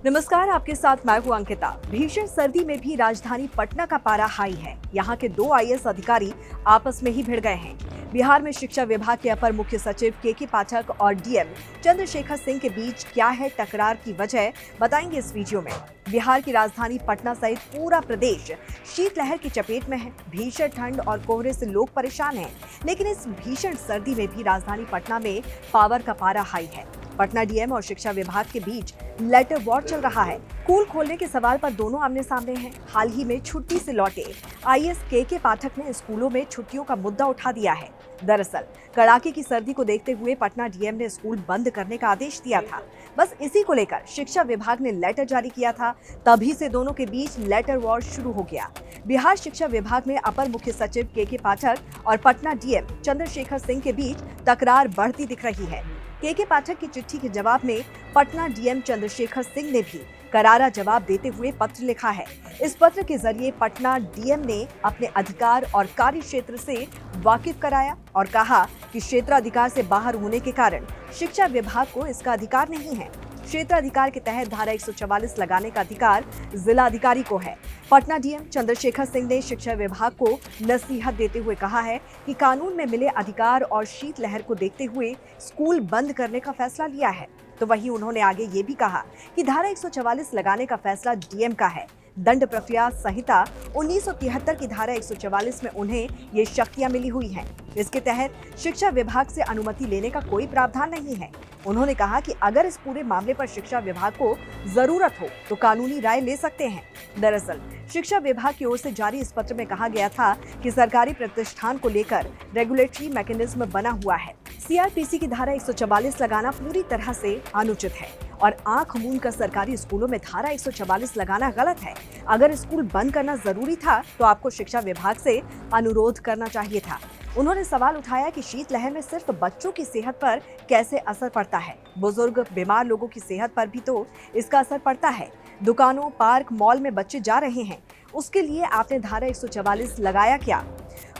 नमस्कार, आपके साथ मैं हूं अंकिता। भीषण सर्दी में भी राजधानी पटना का पारा हाई है। यहाँ के दो आईएएस अधिकारी आपस में ही भिड़ गए हैं। बिहार में शिक्षा विभाग के अपर मुख्य सचिव के पाठक और डीएम चंद्रशेखर सिंह के बीच क्या है टकरार की वजह, बताएंगे इस वीडियो में। बिहार की राजधानी पटना सहित पूरा प्रदेश शीतलहर की चपेट में है। भीषण ठंड और कोहरे से लोग परेशान हैं, लेकिन इस भीषण सर्दी में भी राजधानी पटना में पावर का पारा हाई है। पटना डीएम और शिक्षा विभाग के बीच लेटर वॉर चल रहा है। स्कूल खोलने के सवाल पर दोनों आमने सामने हैं। हाल ही में छुट्टी से लौटे आईएएस के पाठक ने स्कूलों में छुट्टियों का मुद्दा उठा दिया है। दरअसल कड़ाके की सर्दी को देखते हुए पटना डीएम ने स्कूल बंद करने का आदेश दिया था। बस इसी को लेकर शिक्षा विभाग ने लेटर जारी किया था। तभी से दोनों के बीच लेटर वॉर शुरू हो गया। बिहार शिक्षा विभाग में अपर मुख्य सचिव के पाठक और पटना डीएम चंद्रशेखर सिंह के बीच तकरार बढ़ती दिख रही है। के पाठक की चिट्ठी के जवाब में पटना डीएम चंद्रशेखर सिंह ने भी करारा जवाब देते हुए पत्र लिखा है। इस पत्र के जरिए पटना डीएम ने अपने अधिकार और कार्य क्षेत्र से वाकिफ कराया और कहा कि क्षेत्राधिकार से बाहर होने के कारण शिक्षा विभाग को इसका अधिकार नहीं है। क्षेत्राधिकार के तहत धारा 144 लगाने का अधिकार जिला अधिकारी को है। पटना डीएम चंद्रशेखर सिंह ने शिक्षा विभाग को नसीहत देते हुए कहा है कि कानून में मिले अधिकार और शीतलहर को देखते हुए स्कूल बंद करने का फैसला लिया है। तो वहीं उन्होंने आगे ये भी कहा कि धारा 144 लगाने का फैसला डीएम का है। दंड प्रक्रिया संहिता 1973 की धारा 144 में उन्हें ये शक्तियां मिली हुई हैं। इसके तहत शिक्षा विभाग से अनुमति लेने का कोई प्रावधान नहीं है। उन्होंने कहा कि अगर इस पूरे मामले पर शिक्षा विभाग को जरूरत हो तो कानूनी राय ले सकते हैं। दरअसल शिक्षा विभाग की ओर से जारी इस पत्र में कहा गया था कि सरकारी प्रतिष्ठान को लेकर रेगुलेटरी मैकेनिज्म बना हुआ है। सीआरपीसी की धारा 144 लगाना पूरी तरह से अनुचित है और आंख मूंद कर सरकारी स्कूलों में धारा 144 लगाना गलत है। अगर स्कूल बंद करना जरूरी था तो आपको शिक्षा विभाग से अनुरोध करना चाहिए था। उन्होंने सवाल उठाया कि शीतलहर में सिर्फ बच्चों की सेहत पर कैसे असर पड़ता है, बुजुर्ग बीमार लोगों की सेहत पर भी तो इसका असर पड़ता है। दुकानों, पार्क, मॉल में बच्चे जा रहे हैं, उसके लिए आपने धारा 144 लगाया क्या?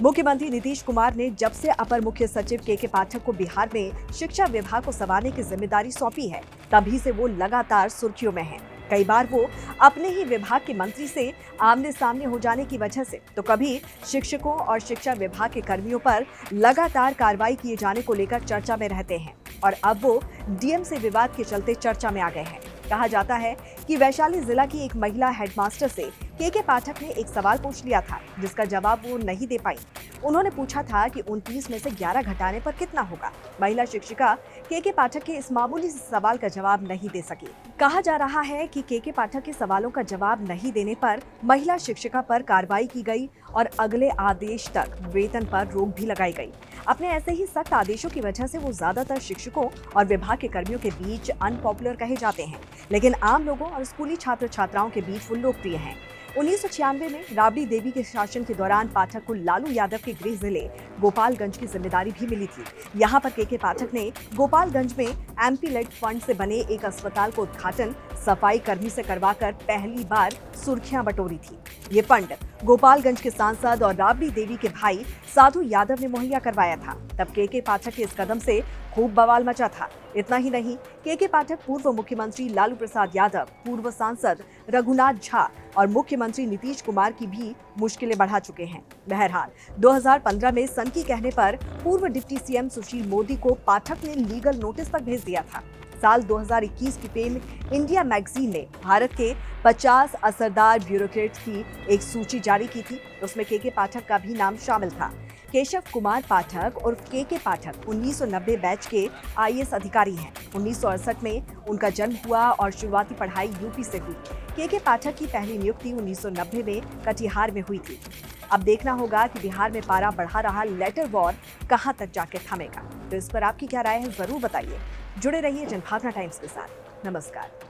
मुख्यमंत्री नीतीश कुमार ने जब से अपर मुख्य सचिव के पाठक को बिहार में शिक्षा विभाग को संभालने की जिम्मेदारी सौंपी है, तभी से वो लगातार सुर्खियों में हैं। कई बार वो अपने ही विभाग के मंत्री से आमने सामने हो जाने की वजह से तो कभी शिक्षकों और शिक्षा विभाग के कर्मियों पर लगातार कार्रवाई किए जाने को लेकर चर्चा में रहते हैं और अब वो डीएम से विवाद के चलते चर्चा में आ गए हैं। कहा जाता है कि वैशाली जिला की एक महिला हेडमास्टर से के पाठक ने एक सवाल पूछ लिया था, जिसका जवाब वो नहीं दे पाई। उन्होंने पूछा था कि 29 में से 11 घटाने पर कितना होगा। महिला शिक्षिका के पाठक के इस मामूली सवाल का जवाब नहीं दे सकी। कहा जा रहा है कि के पाठक के सवालों का जवाब नहीं देने पर महिला शिक्षिका पर कार्रवाई की गई और अगले आदेश तक वेतन पर रोक भी लगाई गई। अपने ऐसे ही सख्त आदेशों की वजह से वो ज्यादातर शिक्षकों और विभाग के कर्मियों के बीच अनपॉपुलर कहे जाते हैं, लेकिन आम लोगों और स्कूली छात्र छात्राओं के बीच वो लोकप्रिय हैं। 1996 में राबड़ी देवी के शासन के दौरान पाठक को लालू यादव के गृह जिले गोपालगंज की जिम्मेदारी भी मिली थी। यहाँ पर के पाठक ने गोपालगंज में एमपी लेड फंड से बने एक अस्पताल को उद्घाटन सफाई कर्मी से करवाकर पहली बार सुर्खियां बटोरी थी। ये फंड गोपालगंज के सांसद और राबड़ी देवी के भाई साधु यादव ने मुहैया करवाया था। तब के पाठक के इस कदम से खूब बवाल मचा था। इतना ही नहीं, के पाठक पूर्व मुख्यमंत्री लालू प्रसाद यादव, पूर्व सांसद रघुनाथ झा और मुख्यमंत्री नीतीश कुमार की भी मुश्किलें बढ़ा चुके हैं। बहरहाल 2015 में सनकी कहने पर पूर्व डिप्टी सीएम सुशील मोदी को पाठक ने लीगल नोटिस तक भेज दिया था। साल 2021 की पेन इंडिया मैगजीन ने भारत के 50 असरदार ब्यूरोक्रेट्स की एक सूची जारी की थी। उसमें के पाठक का भी नाम शामिल था। केशव कुमार पाठक और के पाठक 1990 बैच के आईएएस अधिकारी हैं। 1968 में उनका जन्म हुआ और शुरुआती पढ़ाई यूपी से हुई। के पाठक की पहली नियुक्ति 1990 में कटिहार में हुई थी। अब देखना होगा कि बिहार में पारा बढ़ा रहा लेटर वॉर कहां तक जाके थमेगा। तो इस पर आपकी क्या राय है, जरूर बताइए। जुड़े रहिए जनभावना टाइम्स के साथ। नमस्कार।